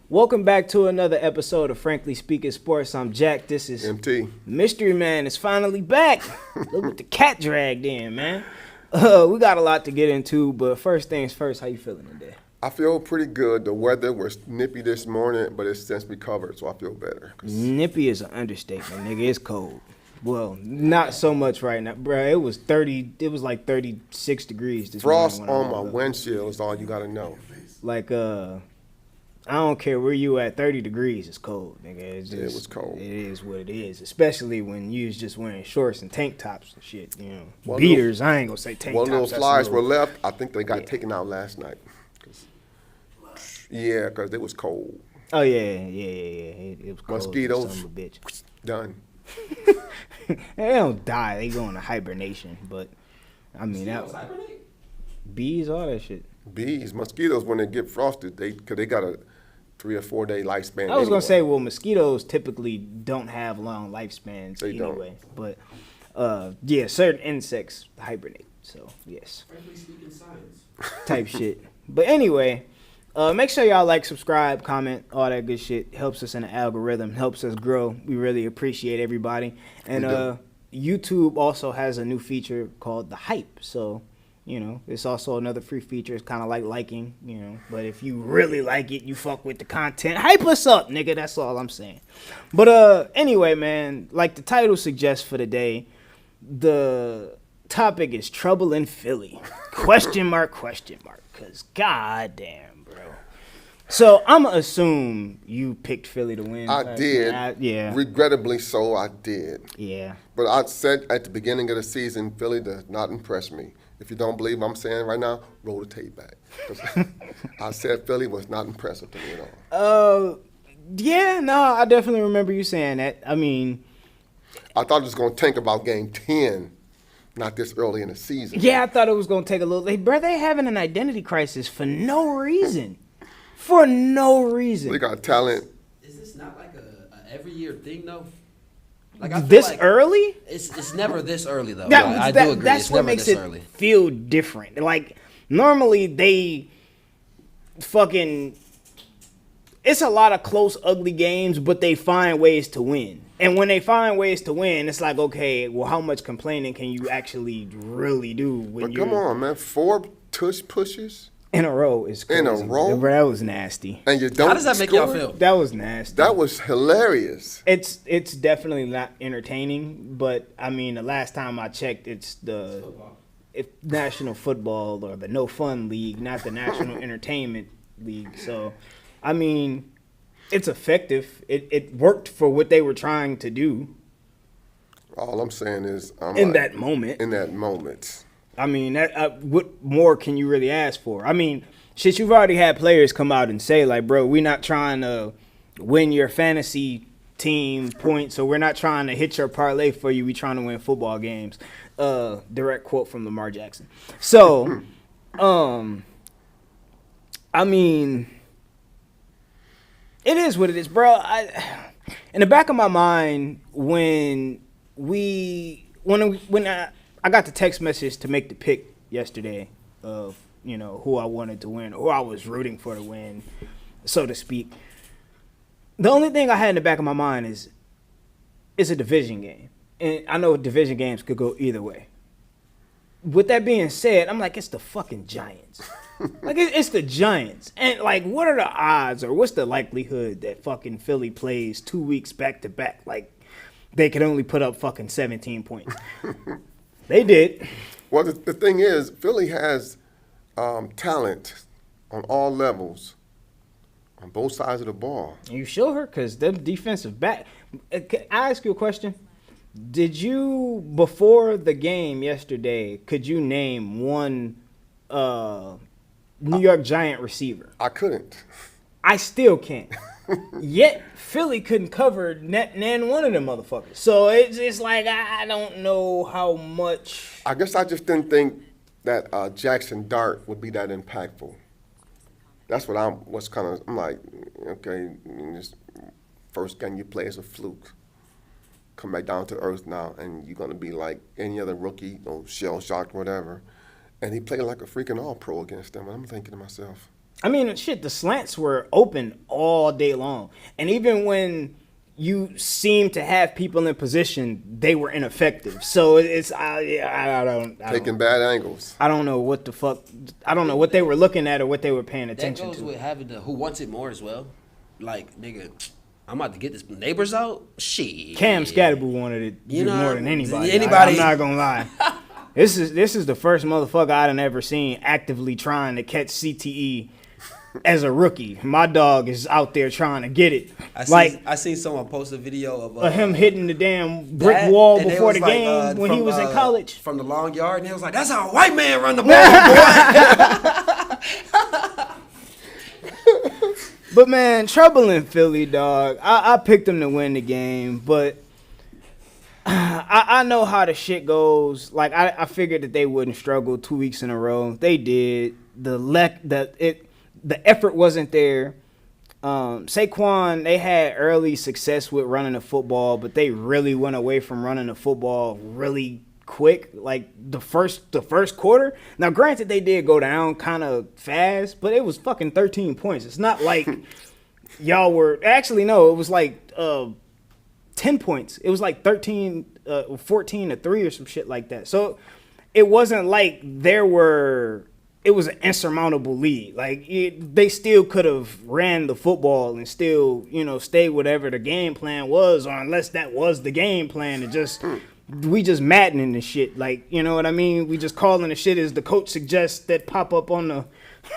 Welcome back to another episode of Frankly Speaking Sports. I'm Jack. This is MT. Mystery Man is finally back. Look what the cat dragged in, man. We got a lot to get into, but first things first, how you feeling today? I feel pretty good. The weather was nippy this morning, but it's since recovered, so I feel better. Nippy is an understatement, nigga. It's cold. Well, not so much right now, bro. It was 30. It was like 36 degrees this Frost morning. on my windshield is all you gotta know. Like, I don't care where you at. 30 degrees is cold, nigga. It's just, It was cold. It is what it is, especially when you was just wearing shorts and tank tops and shit. You know, One beaters. I ain't gonna say tank tops. One little that's flies a were little- left. I think they got taken out last night. Yeah, because it was cold. Oh yeah. It was cold. Mosquitoes. Son of a bitch. Done. They don't die. They go into hibernation. But I mean, bees, all that shit. Bees, mosquitoes, when they get frosted, because they got a 3 or 4 day lifespan. I was anyway. gonna say, well, mosquitoes typically don't have long lifespans They don't. anyway. But yeah, certain insects hibernate. So yes. Frankly speaking, science. Type shit. But anyway, make sure y'all like, subscribe, comment, all that good shit. Helps us in the algorithm, helps us grow. We really appreciate everybody. And YouTube also has a new feature called the Hype. So, you know, it's also another free feature. It's kind of like liking, you know. But if you really like it, you fuck with the content, hype us up, nigga. That's all I'm saying. But anyway, man, like the title suggests for the day, the topic is trouble in Philly. Question mark. Because goddamn, bro. So I'm going to assume you picked Philly to win. I did. Yeah. Regrettably so, I did. Yeah. But I said at the beginning of the season, Philly does not impress me. If you don't believe what I'm saying right now, roll the tape back. 'Cause I said Philly was not impressive to me at all. Yeah, no, I definitely remember you saying that. I mean, I thought it was going to tank about game 10, not this early in the season. yeah, I thought it was going to take a little. Bro, they having an identity crisis for no reason. For no reason. They got talent. Is this not like a every year thing though? Like I feel This like early? It's never this early though. I do agree. That's It's what never makes this it early. feel different. Like, normally they fucking. It's a lot of close, ugly games, but they find ways to win. And when they find ways to win, it's like, okay, well, how much complaining can you actually really do when But come on, man. 4 tush pushes, in a row is crazy. In a row? Bro, that was nasty. and you don't How does that make score? y'all feel? That was nasty. That was hilarious. It's definitely not entertaining, but I mean, the last time I checked, it's the National Football or the No Fun League, not the National Entertainment League. So, I mean, it's effective. It worked for what they were trying to do All I'm saying is, in that moment. In that moment. I mean, what more can you really ask for? I mean, shit, you've already had players come out and say, like, bro, we're not trying to win your fantasy team points, or we're not trying to hit your parlay for you. We're trying to win football games. Direct quote from Lamar Jackson. So, I mean, it is what it is, bro. In the back of my mind, when I got the text message to make the pick yesterday of, you know, who I wanted to win, who I was rooting for to win, so to speak. The only thing I had in the back of my mind is it's a division game. And I know division games could go either way. With that being said, I'm like, it's the fucking Giants. Like, it's the Giants. And, like, what are the odds or what's the likelihood that fucking Philly plays 2 weeks back to back? Like, they could only put up fucking 17 points. They did. Well, the thing is, Philly has talent on all levels, on both sides of the ball. You sure? Because them defensive back. Can I ask you a question? Did you, before the game yesterday, could you name one New York Giant receiver? I couldn't. I still can't. Yet Philly couldn't cover nan one of them motherfuckers. So it's like I don't know how much. I guess I just didn't think that Jackson Dart would be that impactful. That's what I'm like, okay, this first game you play is a fluke. Come back down to earth now, and you're going to be like any other rookie, shell-shocked, whatever. And he played like a freaking all-pro against them. And I'm thinking to myself, I mean, shit, the slants were open all day long. And even when you seem to have people in position, they were ineffective. So it's, Taking bad angles. I don't know what the fuck, I don't know what they were looking at or what they were paying That attention goes to. with having the who wants it more as well. Like, nigga, I'm about to get this neighbors out. Shit. Cam Scatterboo wanted it You know, more than anybody. anybody- I'm not gonna lie. This is the first motherfucker I done ever seen actively trying to catch CTE as a rookie. My dog is out there trying to get it. I seen someone post a video of him hitting the damn brick that, wall and they before was the like, game when he from, was in college. from the long yard, and he was like, "That's how a white man run the ball, boy." But man, trouble in Philly, dog. I picked them to win the game, but I know how the shit goes. Like I figured that they wouldn't struggle 2 weeks in a row. They did. The effort wasn't there. Saquon, they had early success with running the football, but they really went away from running the football really quick. Like the first quarter. Now, granted, they did go down kind of fast, but it was fucking 13 points. It's not like y'all were actually no. It was like 10 points. It was like 14 to 3 or some shit like that. So it wasn't like it was an insurmountable lead. Like they still could have ran the football and still, stay whatever the game plan was, or unless that was the game plan, we just maddening the shit. Like, you know what I mean? We just calling the shit as the coach suggests that pop up on the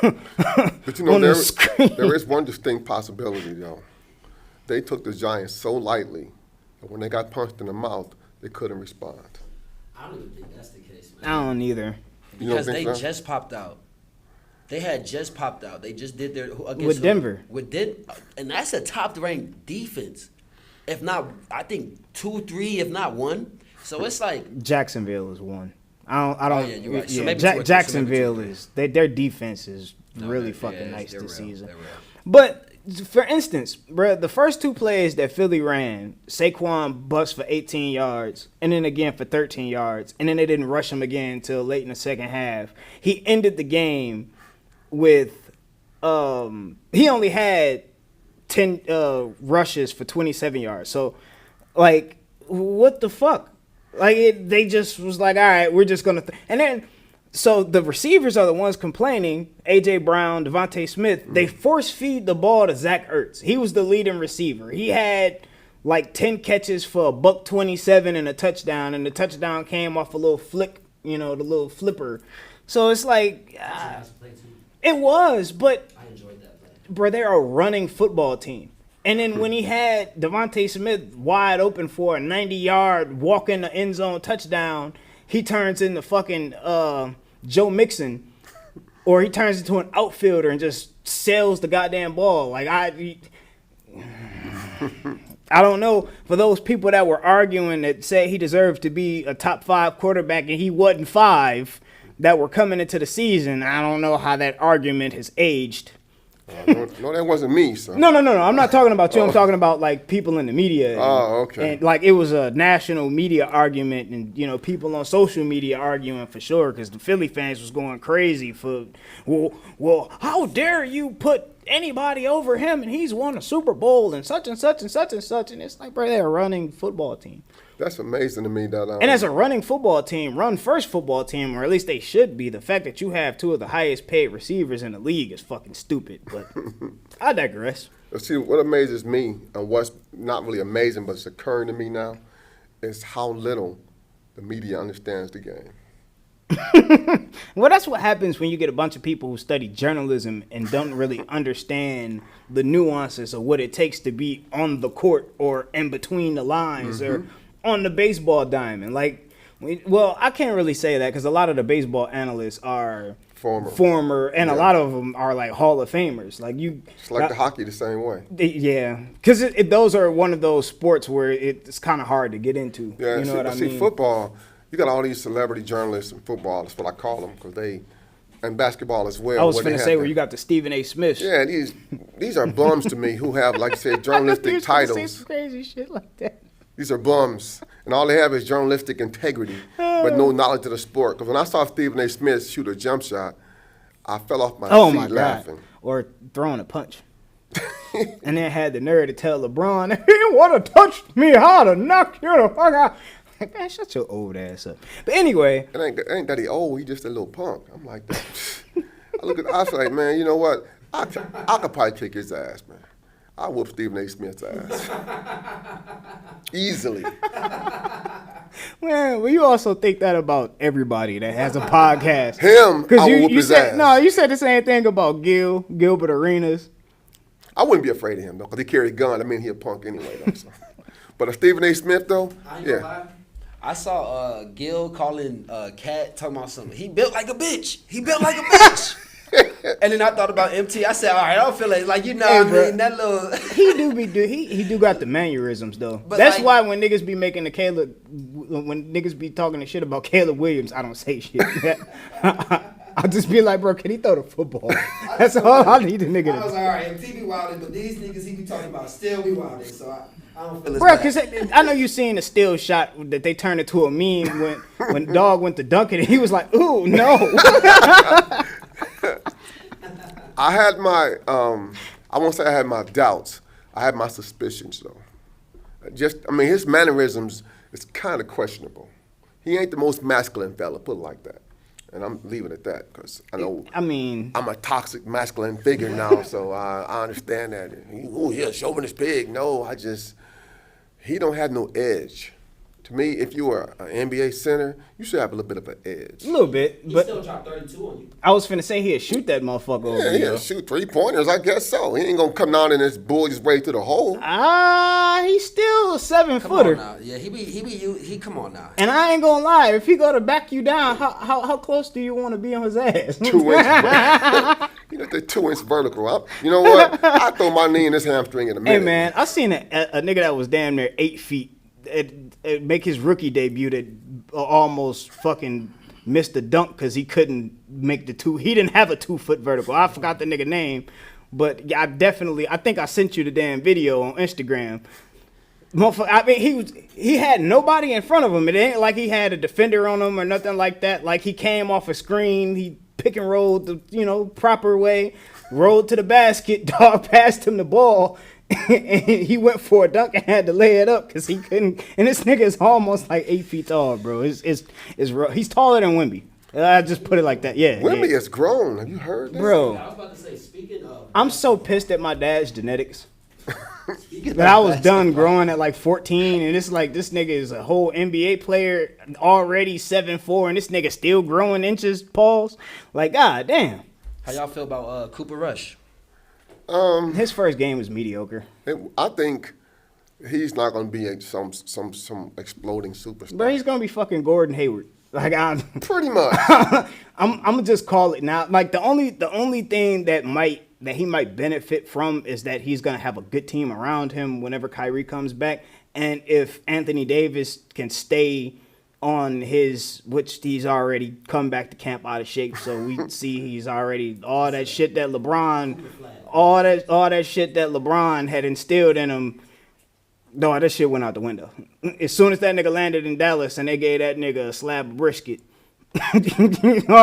But on the screen. there is one distinct possibility though. They took the Giants so lightly that when they got punched in the mouth, they couldn't respond. I don't even think that's the case, man. I don't either. Because they so? just popped out. They had just popped out. They just did their against With Denver. And that's a top-ranked defense. If not, I think 2, 3, if not 1. So it's like Jacksonville is one. I don't. Oh, yeah, you're right. So Yeah, maybe 2 or 3, Jacksonville so maybe 2 or 3. is their defense is really they're- fucking yeah, nice they're this real. season. They're real. But for instance, bro, the first 2 plays that Philly ran, Saquon busts for 18 yards, and then again for 13 yards, and then they didn't rush him again until late in the second half. He ended the game with he only had 10 rushes for 27 yards. So, like, what the fuck? Like, they just was like, all right, we're just gonna and then. So the receivers are the ones complaining. A.J. Brown, Devontae Smith, they force feed the ball to Zach Ertz. He was the leading receiver. He had like 10 catches for $127 and a touchdown, and the touchdown came off a little flick, the little flipper. So it's like, it was, but I enjoyed that play. bro, they're a running football team. And then when he had Devontae Smith wide open for a 90-yard walk in the end zone touchdown, he turns into fucking Joe Mixon, or he turns into an outfielder and just sails the goddamn ball. Like I don't know, for those people that were arguing that said he deserved to be a top 5 quarterback and he wasn't 5 that were coming into the season, I don't know how that argument has aged. No, that wasn't me. So. No. I'm not talking about you. I'm talking about like people in the media. Oh, okay. And like it was a national media argument, and people on social media arguing for sure, because the Philly fans was going crazy for, well, how dare you put anybody over him, and he's won a Super Bowl and such and such and such and such, and it's like, bro, they're a running football team. That's amazing to me. And as a running football team, run first football team, or at least they should be, the fact that you have 2 of the highest paid receivers in the league is fucking stupid. But I digress. See, what amazes me, and what's not really amazing, but it's occurring to me now, is how little the media understands the game. Well, that's what happens when you get a bunch of people who study journalism and don't really understand the nuances of what it takes to be on the court or in between the lines or on the baseball diamond. Like, well, I can't really say that because a lot of the baseball analysts are former, and a lot of them are like Hall of Famers. Like it's like the hockey the same way. Yeah, because those are one of those sports where it's kind of hard to get into. Yeah, you know what I mean? See, football, you got all these celebrity journalists in football. That's what I call them, because and basketball as well. I was finna say where you got the Stephen A. Smith. Yeah, these are bums to me who have, like I said, journalistic titles. Say some crazy shit like that. These are bums, and all they have is journalistic integrity, but no knowledge of the sport. Because when I saw Stephen A. Smith shoot a jump shot, I fell off my Oh seat my God. laughing. Or throwing a punch. And then had the nerve to tell LeBron, he would have touched me, I'd have knocked you the fuck out. Like, man, shut your old ass up. But anyway. It ain't that he old, he just a little punk. I'm like that. I look at I was like, man, you know what? I could probably kick his ass, man. I whoop Stephen A. Smith's ass. Easily. Man, well, you also think that about everybody that has a podcast. Him, I would whoop his said, ass. No, you said the same thing about Gilbert Arenas. I wouldn't be afraid of him, though, because he carried a gun. I mean, he a punk anyway, though. So. But Stephen A. Smith, though, I ain't gonna yeah. lie. I saw Gil calling Cat talking about something. He built like a bitch. He built like a bitch. And then I thought about MT. I said, all right, I don't feel like you know Hey, what I bro. mean? That little He do got the mannerisms though. But That's like- why when niggas be making the Caleb, when niggas be talking the shit about Caleb Williams, I don't say shit. I'll just be like, bro, can he throw the football? That's all I need the nigga I was to all right, MT be wilding, but these niggas he be talking about still be wilding, so I don't feel as Bro, bad. because I know you seen the still shot that they turned into a meme when Dog went to dunk it and he was like, ooh, no. I had my, I won't say I had my doubts. I had my suspicions, though. His mannerisms is kind of questionable. He ain't the most masculine fella, put it like that. And I'm leaving it at that because I know I'm a toxic masculine figure now, so I understand that. Oh, yeah, chauvinist pig. No, he don't have no edge. To me, if you are an NBA center, you should have a little bit of an edge. A little bit, He but still dropped 32 on you. I was finna say he'd shoot that motherfucker over Yeah, there. he'll shoot 3-pointers, I guess so. He ain't gonna come down and just bull his way to the hole. He's still a 7 Come footer. on now. Yeah, he come on now. And I ain't gonna lie, if he go to back you down, how close do you want to be on his ass? 2 inch vertical. You know, the 2-inch vertical. You know what? I throw my knee in his hamstring in a minute. Hey man, I seen a nigga that was damn near 8 feet make his rookie debut that almost fucking missed the dunk because he couldn't make the 2. He didn't have a 2-foot vertical. I forgot the nigga name, but yeah, I think I sent you the damn video on Instagram. I mean, he had nobody in front of him. It ain't like he had a defender on him or nothing like that. Like he came off a screen, he pick and rolled the proper way, rolled to the basket, Dog passed him the ball, and he went for a dunk and had to lay it up because he couldn't. And this nigga is almost like 8 feet tall, bro. It's rough. He's taller than Wemby. I just put it like that. Yeah, Wemby yeah. is grown. Have you heard that? Bro. I was about to say, speaking of, I'm so pissed at my dad's genetics. That I was done growing at like 14, and it's like this nigga is a whole NBA player, already 7'4", and this nigga still growing inches, pause. Like, god damn. How y'all feel about Cooper Rush? His first game was mediocre. I think he's not going to be some exploding superstar. But he's gonna be fucking Gordon Hayward. Like Pretty much. I'm gonna just call it now. Like the only thing that he might benefit from is that he's gonna have a good team around him whenever Kyrie comes back, and if Anthony Davis can stay on which he's already come back to camp out of shape, so we see he's already all that shit that LeBron had instilled in him. No, that shit went out the window. As soon as that nigga landed in Dallas and they gave that nigga a slab of brisket, all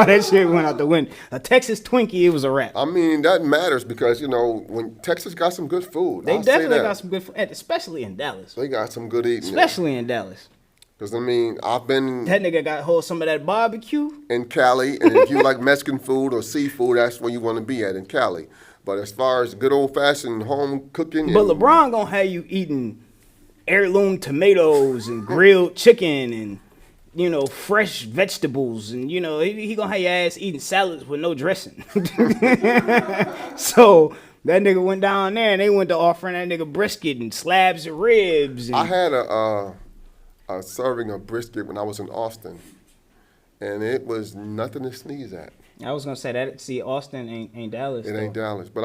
that shit went out the window. A Texas Twinkie, it was a wrap. I mean, that matters because, when Texas got some good food. They I'll say definitely that. got some good food, especially in Dallas. They got some good eating. Especially in Dallas. Because, I've been That nigga got hold some of that barbecue. in Cali, and if you like Mexican food or seafood, that's where you want to be at in Cali. But as far as good old-fashioned home cooking. But LeBron gonna have you eating heirloom tomatoes and grilled chicken and, fresh vegetables. And, he gonna have your ass eating salads with no dressing. So that nigga went down there and they went to offering that nigga brisket and slabs of ribs. And I had a serving of brisket when I was in Austin, and it was nothing to sneeze at. I was gonna say that. See, Austin ain't Dallas. It though. ain't Dallas, but